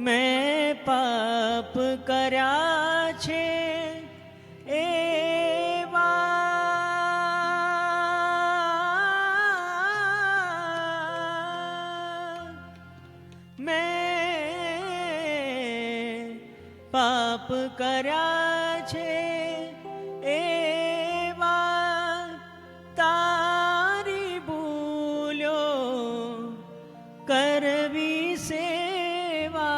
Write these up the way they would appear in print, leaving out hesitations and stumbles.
મેં પાપ કર્યા છે એવા, મેં પાપ કર્યા છે એવા, તારી ભૂલ્યો કરવી સેવા,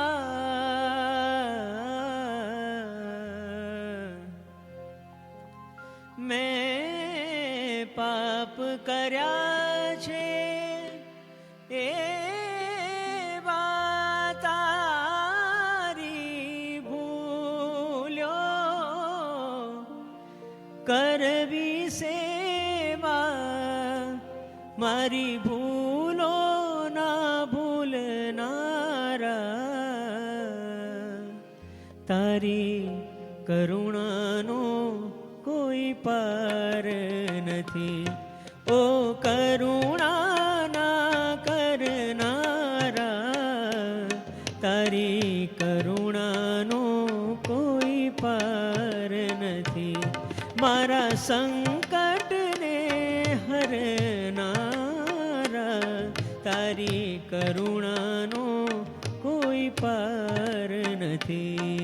મેં પાપ કર્યા છે એવા, તારી ભૂલ્યો કરવી સેવા, મારી ભૂલો ના ભૂલનારા, તારી કરુણાનો કોઈ પાર નથી. ઓ કરુણાના કરનારા, તારી કરુણાનો કોઈ પાર નથી. મારા સંકટને હરનારા, તારી કરુણાનો કોઈ પાર નથી.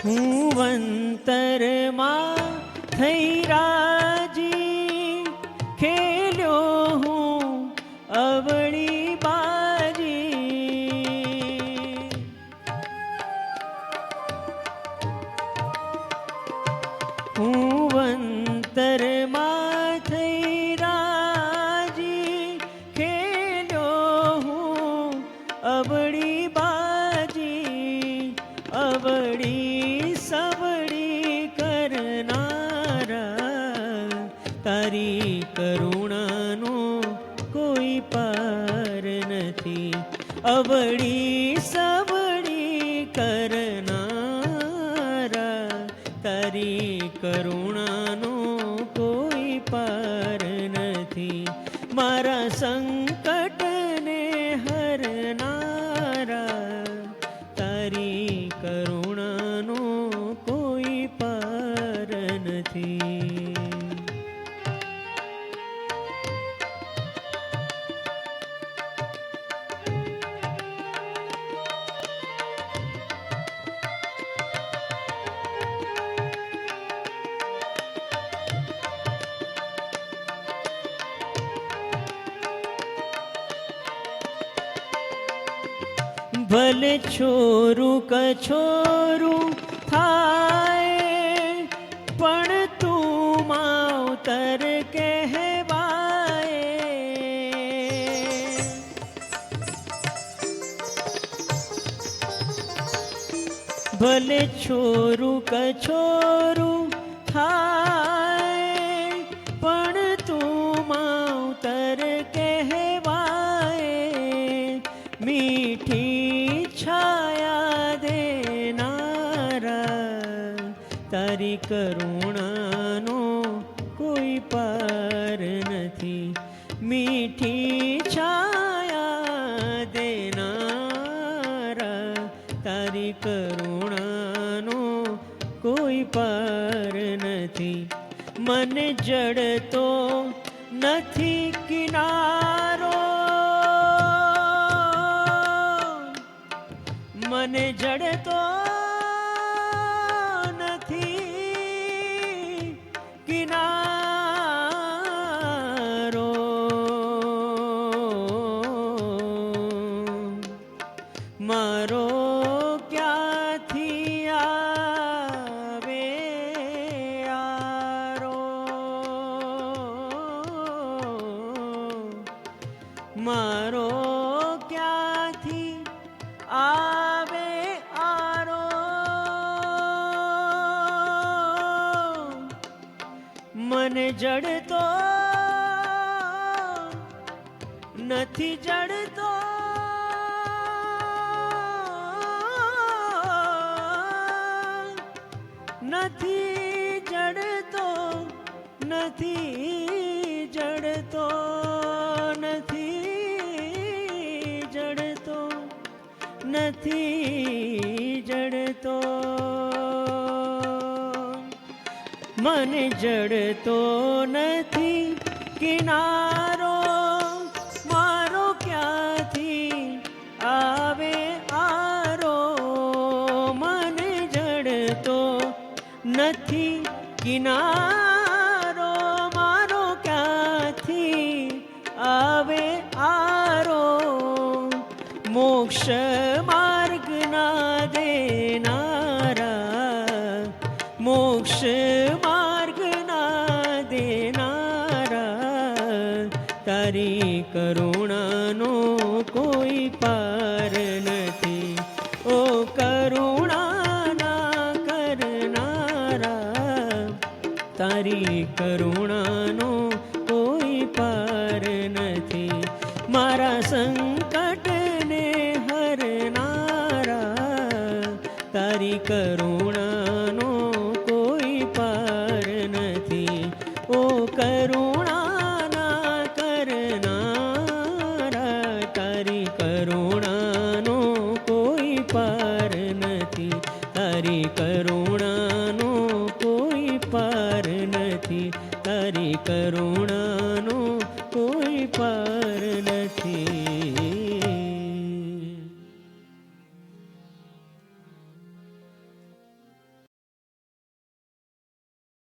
હું વંતરમાં થઈ રાજી, ખેલ્યો હું અવળી બાજી. હું વંતરમાં થઈ રાજી, ખેલ્યો હું અવળી બાજી, અવળી સવળી કરનારા, તારી કરુણાનો કોઈ પાર નથી. અવળી સવળી કરનારા, તારી કરુણાનો કોઈ પાર નથી. મારા સંકટને હરનારા, તારી કરુણાનો કોઈ પાર નથી. ભલે છોરું કછોરું થાય, પણ તું માવતર કહેવાય. ભલે છોરું કછોરું થાય, પણ તું માવતર કહેવાય. મીઠી છાયા દેનારા, તારી કરુણાનો કોઈ પાર નથી. મીઠી છાયા દેનારા, તારી કરુણાનો કોઈ પાર નથી. મને જડતો નથી કિનારો, મને જડતો નથી કિનારો, મારો ક્યાંથી આવે આરો, મારો ક્યાંથી આવે આરો, મને જડતો નથી જડતો, નથી જડતો, નથી જડતો, નથી જડતો, નથી જડતો, મને જડતો નથી કિનારો, મારો ક્યાંથી આવે આરો, મને જડતો નથી કિનારો, મારો ક્યાંથી આવે આરો, મોક્ષ માર્ગના દેનારા, મોક્ષ માર્ગના દેનારા, તારી કરુણાનો કોઈ પાર નથી, ઓ કરુણાના કરનારા, તારી કરુણાનો કોઈ પાર નથી, મારા સંકટને હરનારા, તારી કરુણાનો કોઈ પાર નથી, ઓ કરુણાના કરનારા, તારી કરુણાનો કોઈ પાર નથી, તારી કરુણાનો કોઈ પાર નથી, તારી કરુણાનો કોઈ પાર નથી.